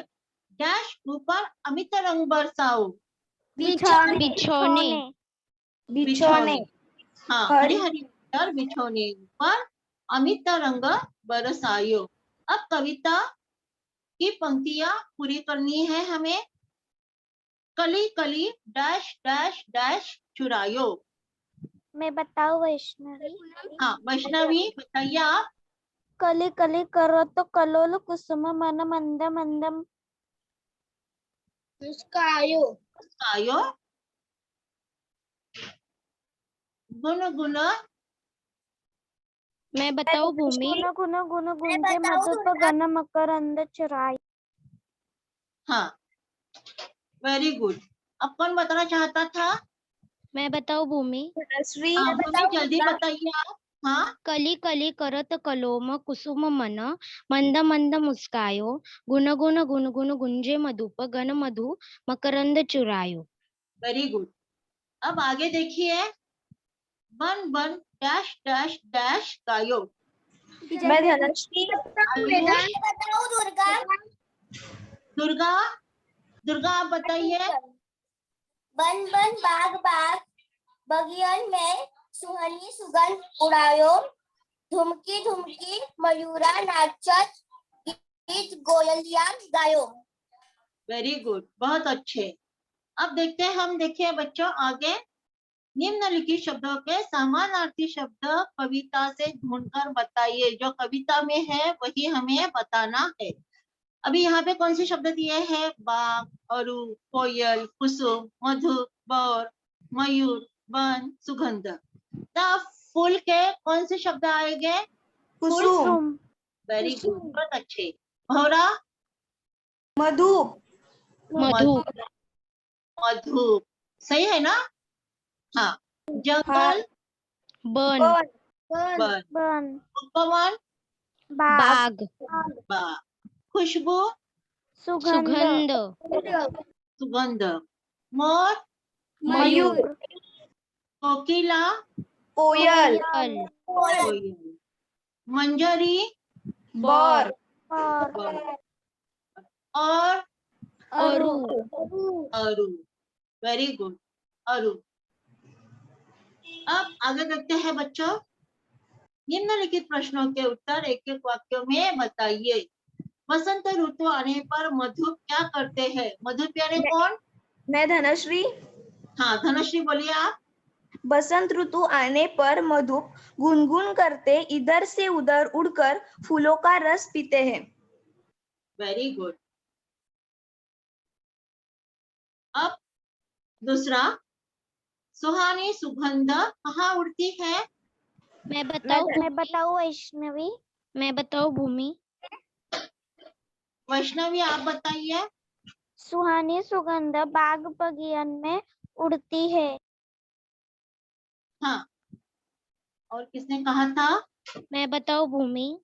डैश ऊपर अमित रंग बरसाओ। बिछौने। बिछौने। हाँ, हरी हरी मटर बिछौने ऊपर अमित रंग बरसायो। अब कविता की पंक्तियां पूरी करनी है हमें। कली कली डैश डैश डैश चुरायो। मैं बताऊं वैष्णवी? हाँ, वैष्णवी बताइए आप। कली कली करत कलोल कुसुम मन मंद मंदम मुस्कायो। आयो। गुन गुन। मैं बताऊं भूमि। गुन गुन गुन गुंजे मधुप गन मकरंद चुराई। हाँ, वेरी गुड। अब कौन बताना चाहता था? मैं बताऊं भूमि। मनस्वी। हाँ, भूमि जल्दी बताइए आप। हाँ, कली कली करत कलोम कुसुम मन मंद मंद मुस्कायो गुन गुन गुनगुन गुंजे मधुप गन मधु मकरंद चुरायो। Very good. अब आगे देखिए, बन बन डैश डैश डैश गायो। मैं धनश्री। आयुष, बताओ दुर्गा। दुर्गा, दुर्गा आप बताइए। बन बन बाग बाग बगियन में सुहानी सुगंध उड़ायो, धुमकी धुमकी मयूरा नाचत गीत गोयलिया गायो। वेरी गुड, बहुत अच्छे। अब देखते हैं हम, देखिए बच्चों आगे, निम्नलिखित शब्दों के समानार्थी शब्द कविता से ढूंढकर बताइए। जो कविता में है वही हमें बताना है। अभी यहाँ पे कौन से शब्द दिए हैं? बाग, अरु, कोयल, कुसुम, मधु, बर, मयूर, वन, सुगंध। तो फूल के कौन से शब्द आएंगे? कुसुम। वेरी गुड, बहुत अच्छे। भौरा, मधु। मधु, मधु, सही है ना? हाँ। जंगल, बन, वन, बन, उपवन, बाग, बाग, बाग, खुशबू, सुगंध, सुगंध, सुगंध, मोर, मयूर, कोकिला, कोयल। कोयल, कोयल, मंजरी, बर। और बर, और अरु, अरु। वेरी गुड, अरु। अब आगे देखते हैं बच्चों, निम्नलिखित प्रश्नों के उत्तर एक एक वाक्यों में बताइए। वसंत ऋतु आने पर मधु क्या करते हैं? मधु प्यारे कौन? मैं धनश्री। हाँ, धनश्री बोलिए आप। बसंत ऋतु आने पर मधु गुनगुन करते इधर से उधर उड़कर फूलों का रस पीते हैं। Very good. अब दूसरा, सुहानी सुगंध कहाँ उड़ती है? मैं बताऊं मैं बताऊं वैष्णवी? मैं बताऊं भूमि? वैष्णवी आप बताइए। सुहानी सुगंध बाग बगियन में उड़ती है। हाँ, और किसने कहा था? मैं बताऊं भूमि?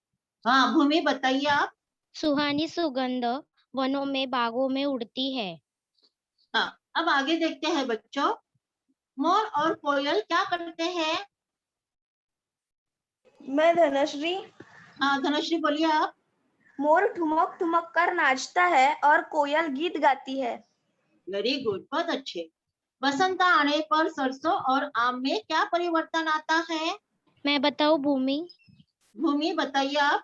हाँ, भूमि बताइए आप। सुहानी सुगंध वनों में बागों में उड़ती है। हाँ, अब आगे देखते हैं बच्चों, मोर और कोयल क्या करते हैं? मैं धनश्री। हाँ, धनश्री बोलिए आप। मोर ठुमक ठुमक कर नाचता है और कोयल गीत गाती है। वेरी गुड, बहुत अच्छे। बसंत आने पर सरसों और आम में क्या परिवर्तन आता है? मैं बताऊं भूमि? भूमि बताइए आप।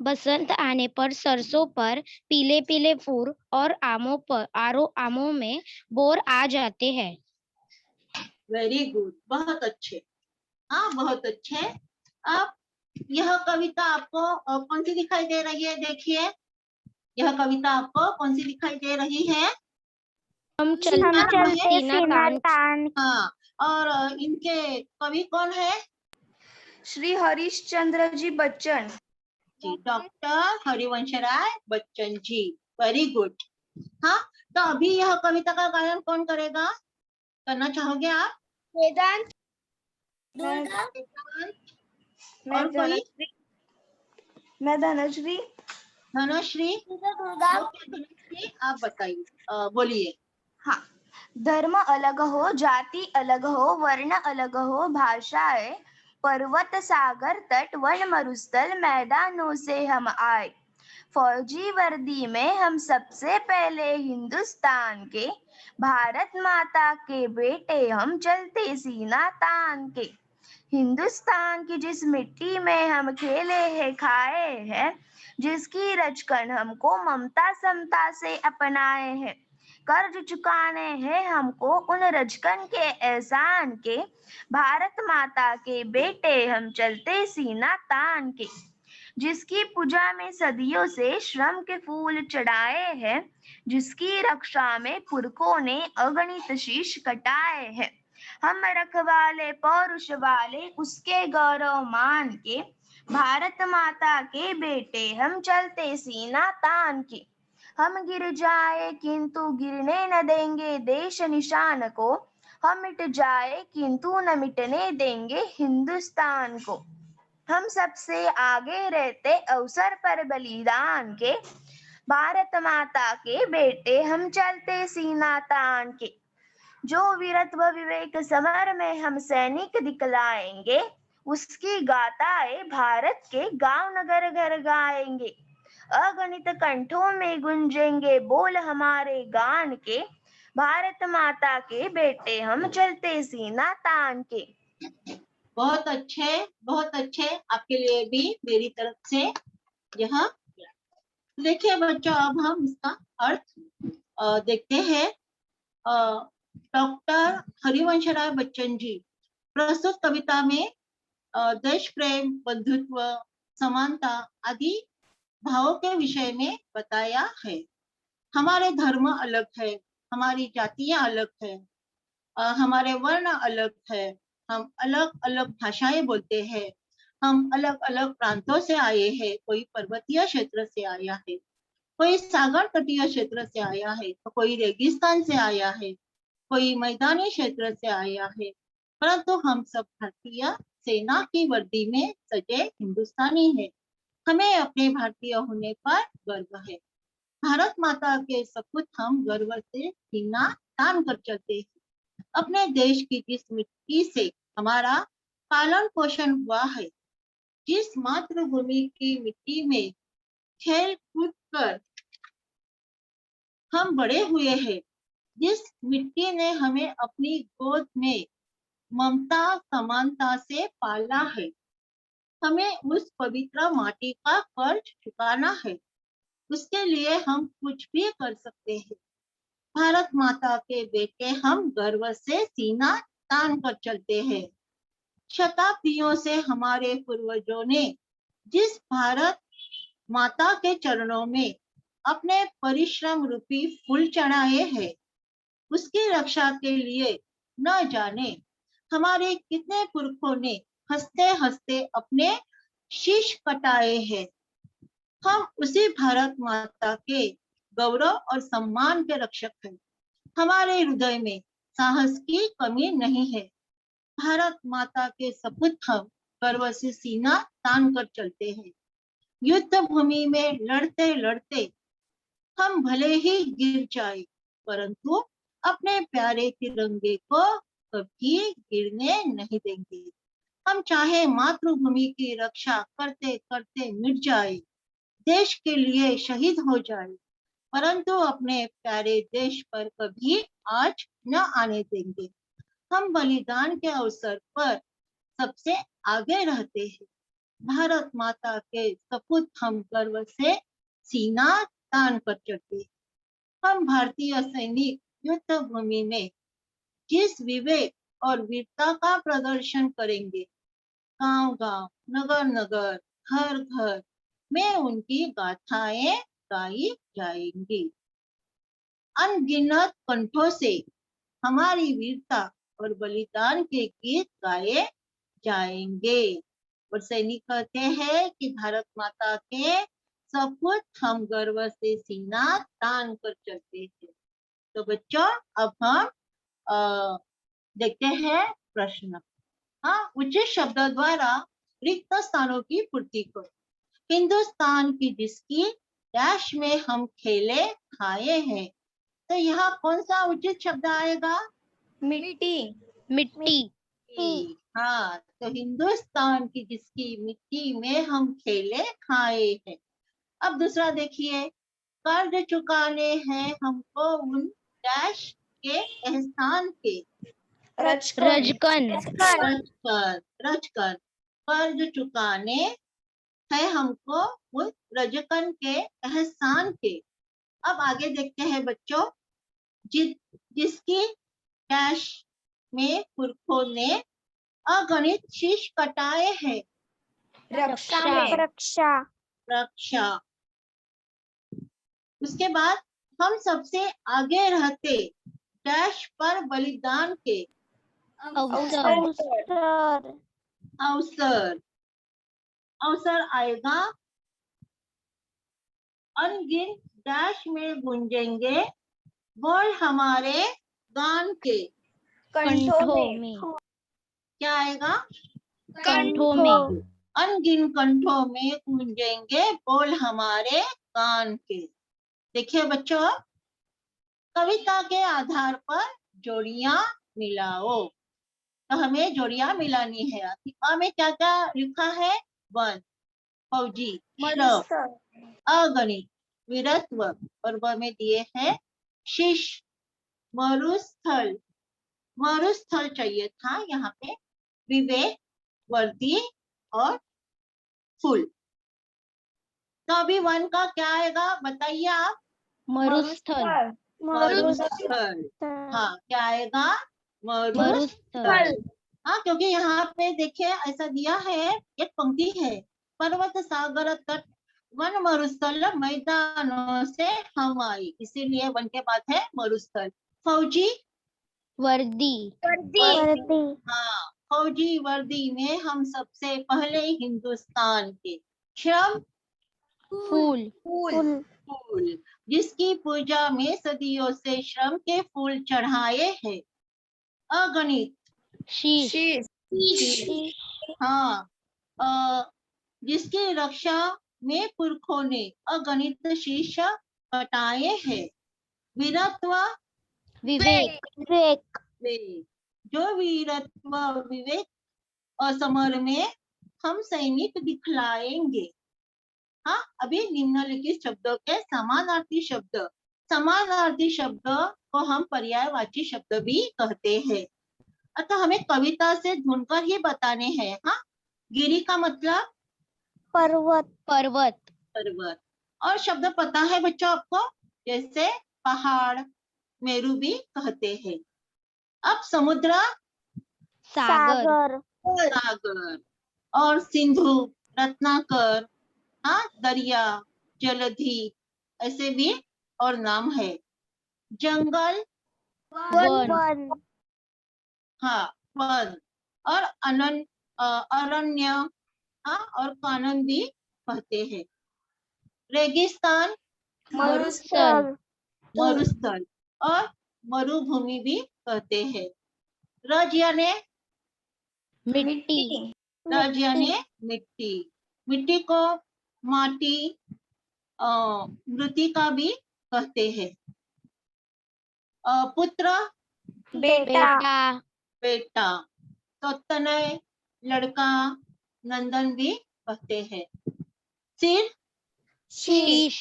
बसंत आने पर सरसों पर पीले पीले फूल और आमों में बोर आ जाते हैं। वेरी गुड, बहुत अच्छे। हाँ, बहुत अच्छे। अब यह कविता आपको कौन सी दिखाई दे रही है? देखिए, यह कविता आपको कौन सी दिखाई दे रही है? हम हम चलते चलते सीना सीना तान तान। हाँ, और इनके कवि कौन है? Shri Harishchandra ji Bachchan ji, doctor Harivansh Rai Bachchan ji. Very good. हाँ, तो अभी यह कविता का गायन कौन करेगा? करना चाहोगे आप? वेदांत, मैं दुर्गा, मैं और कोई? धनश्री। मैं धनश्री। धनश्री, दुर्गा। ओके, धनश्री आप बताइए, बोलिए। हाँ। धर्म अलग हो, जाति अलग हो, वर्ण अलग हो, भाषाएं, पर्वत सागर तट वन मरुस्थल मैदानों से हम आए। फौजी वर्दी में हम सबसे पहले हिंदुस्तान के, भारत माता के बेटे हम चलते सीना तान के। हिंदुस्तान की जिस मिट्टी में हम खेले हैं खाए हैं, जिसकी रचकन हमको ममता समता से अपनाए हैं। कर्ज चुकाने हैं हमको उन रचकन के एहसान के, भारत माता के बेटे हम चलते सीना तान के। जिसकी पूजा में सदियों से श्रम के फूल चढ़ाए हैं, जिसकी रक्षा में पुरखों ने अगणित शीश कटाए हैं। हम रखवाले पौरुष वाले उसके गौरव मान के, भारत माता के बेटे हम चलते सीना तान के। हम गिर जाए किंतु गिरने न देंगे देश निशान को, हम मिट जाए किंतु न मिटने देंगे हिंदुस्तान को। हम सबसे आगे रहते अवसर पर बलिदान के, भारत माता के बेटे हम चलते सीना तान के। जो वीरत्व विवेक समर में हम सैनिक दिखलाएंगे, उसकी गाथाएं भारत के गांव नगर घर गाएंगे। अगणित कंठों में गुंजेंगे बोल हमारे गान के, भारत माता के बेटे हम चलते सीना तान के। बहुत अच्छे। आपके लिए भी मेरी तरफ से यह। देखिए बच्चों, अब हम इसका अर्थ देखते हैं। डॉक्टर हरिवंश राय बच्चन जी प्रस्तुत कविता में देश प्रेम, बंधुत्व, समानता आदि भावों के विषय में बताया है। हमारे धर्म अलग है, हमारी जातियां अलग है, हमारे वर्ण अलग है, हम अलग अलग भाषाएं बोलते हैं, हम अलग अलग प्रांतों से आए हैं। कोई पर्वतीय क्षेत्र से आया है, कोई सागर तटीय क्षेत्र से आया है, तो कोई रेगिस्तान से आया है, कोई मैदानी क्षेत्र से आया है, परंतु हम सब भारतीय सेना की वर्दी में सजे हिंदुस्तानी है। हमें अपने भारतीय होने पर गर्व है। भारत माता के सपूत हम गर्व से सीना तान कर चलते हैं। अपने देश की जिस मिट्टी से हमारा पालन पोषण हुआ है, जिस मातृभूमि की मिट्टी में खेल कूद कर हम बड़े हुए हैं, जिस मिट्टी ने हमें अपनी गोद में ममता समानता से पाला है, हमें उस पवित्र माटी का कर्ज चुकाना है। उसके लिए हम कुछ भी कर सकते हैं। भारत माता के बेटे हम गर्व से सीना तान कर चलते हैं। शताब्दियों से हमारे पूर्वजों ने जिस भारत माता के चरणों में अपने परिश्रम रूपी फूल चढ़ाए हैं, उसकी रक्षा के लिए न जाने हमारे कितने पुरखों ने हंसते हंसते अपने शीश कटाए हैं। हम उसी भारत माता के गौरव और सम्मान के रक्षक हैं। हमारे हृदय में साहस की कमी नहीं है। भारत माता के सपूत हम गर्व से सीना तान कर चलते हैं। युद्ध भूमि में लड़ते लड़ते हम भले ही गिर जाए, परंतु अपने प्यारे तिरंगे को कभी गिरने नहीं देंगे। हम चाहे मातृभूमि की रक्षा करते करते मिट जाए, देश के लिए शहीद हो जाए, परंतु अपने प्यारे देश पर कभी आँच न आने देंगे। हम बलिदान के अवसर पर सबसे आगे रहते हैं। भारत माता के सपूत हम गर्व से सीना तान कर चलते हैं। हम भारतीय सैनिक युद्ध भूमि में जिस विवेक और वीरता का प्रदर्शन करेंगे, गांव गांव, नगर नगर, घर घर में उनकी गाथाएं गाई जाएंगी। अनगिनत कंठों से हमारी वीरता और बलिदान के गीत गाए जाएंगे। और सैनिक कहते हैं कि भारत माता के सपूत हम गर्व से सीना तान कर चलते हैं। तो बच्चों, अब हम देखते हैं प्रश्न। हाँ, उचित शब्द द्वारा रिक्त स्थानों की पूर्ति करो। हिंदुस्तान की जिसकी डैश में हम खेले खाए हैं, तो यहाँ कौन सा उचित शब्द आएगा? मिट्टी। मिट्टी। हाँ, तो हिंदुस्तान की जिसकी मिट्टी में हम खेले खाए हैं। अब दूसरा देखिए, कर्ज चुकाने हैं हमको उन डैश के एहसान के। रजकन। रजकन कर्ज चुकाने है हमको उन रजकन के एहसान के। अब आगे देखते हैं बच्चों, जिसकी डैश में पुरखों ने अगणित शीश कटाए हैं। रक्षा। उसके बाद हम सबसे आगे रहते डैश पर बलिदान के। अवसर आएगा। अनगिन डैश में गूंजेंगे बोल हमारे गान के। कंठों में। क्या आएगा? कंठों में। अनगिन कंठों में गूंजेंगे बोल हमारे कान के। देखिए बच्चों, कविता के आधार पर जोड़ियां मिलाओ। तो हमें जोड़ियां मिलानी है। अ में क्या क्या लिखा है? वन, फौजी, श्रव, अगणित, वीरत्व, और व में दिए हैं शिष्य, मरुस्थल। मरुस्थल चाहिए था यहाँ पे, विवेक, वर्दी और फूल। तो अभी वन का क्या आएगा बताइए आप? मरुस्थल। मरुस्थल। हाँ, क्या आएगा? मरुस्थल। हाँ, क्योंकि यहाँ पे देखिए ऐसा दिया है, एक पंक्ति है, पर्वत सागर तट वन मरुस्थल मैदानों से हम आई, इसीलिए वन के बाद है मरुस्थल। फौजी, वर्दी। वर्दी, हाँ, फौजी वर्दी में हम सबसे पहले हिंदुस्तान के। श्रम, फूल। फूल, फूल, जिसकी पूजा में सदियों से श्रम के फूल चढ़ाए हैं। अगणित, शीश। हाँ, जिसकी रक्षा में पुरखों ने अगणित शीश कटाए हैं। वीरत्व, विवेक। विवेक, जो वीरत्व विवेक और समर में हम सैनिक दिखलाएंगे। हाँ, अभी निम्नलिखित शब्दों के समानार्थी शब्द, समानार्थी शब्द को हम पर्यायवाची शब्द भी कहते हैं। अतः हमें कविता से ढूंढकर ही बताने हैं। हाँ, गिरी का मतलब पर्वत, पर्वत। पर्वत। और शब्द पता है बच्चों आपको? जैसे पहाड़, मेरू भी कहते हैं। अब समुद्र, सागर। सागर, और सिंधु, रत्नाकर, हाँ, दरिया, जलधि, ऐसे भी और नाम है। जंगल, वन। वन, हाँ, वन, और अरण्य, हाँ, और कानन भी कहते हैं। रेगिस्तान, मरुस्थल। मरुस्थल, और मरुभूमि भी कहते हैं। रज यानी, मिट्टी। रज यानी मिट्टी। मिट्टी को माटी, मृतिका भी कहते हैं। पुत्र, बेटा, बेटा, तो तनय, लड़का, नंदन भी कहते हैं। सिर, शीश,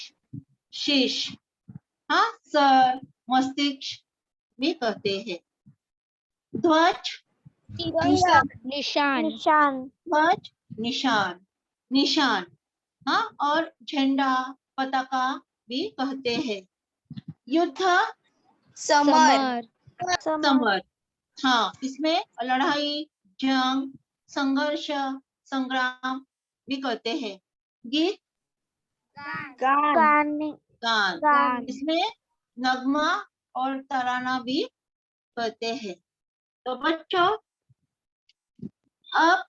शीश, हाँ, सर, मस्तिष्क भी कहते हैं। ध्वज, निशान। ध्वज, निशान, निशान, हाँ, और झंडा, पताका भी कहते हैं। युद्ध, समर। समर, हाँ, इसमें लड़ाई, जंग, संघर्ष, संग्राम भी कहते हैं। गीत, गान, गान, इसमें नगमा और तराना भी कहते हैं। तो बच्चों, अब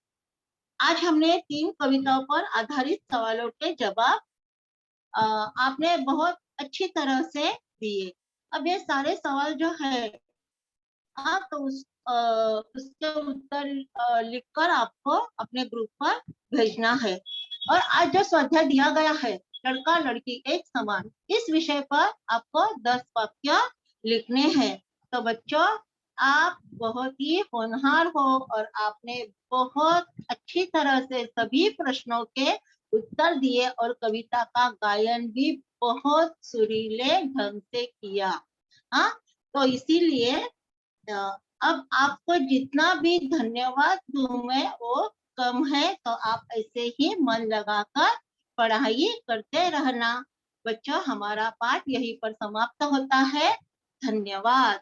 आज हमने 3 कविताओं पर आधारित सवालों के जवाब आपने बहुत अच्छी तरह से दिए। अब ये सारे सवाल जो है, तो उसके उत्तर लिखकर आपको अपने ग्रुप पर भेजना है। और आज जो स्वाध्याय दिया गया है, लड़का लड़की एक समान, इस विषय पर आपको 10 वाक्य लिखने हैं। तो बच्चों, आप बहुत ही होनहार हो और आपने बहुत अच्छी तरह से सभी प्रश्नों के उत्तर दिए और कविता का गायन भी बहुत सुरीले ढंग से किया। हाँ, तो इसीलिए अब आपको जितना भी धन्यवाद दूं मैं वो कम है। तो आप ऐसे ही मन लगाकर पढ़ाई करते रहना। बच्चों, हमारा पाठ यहीं पर समाप्त होता है। धन्यवाद।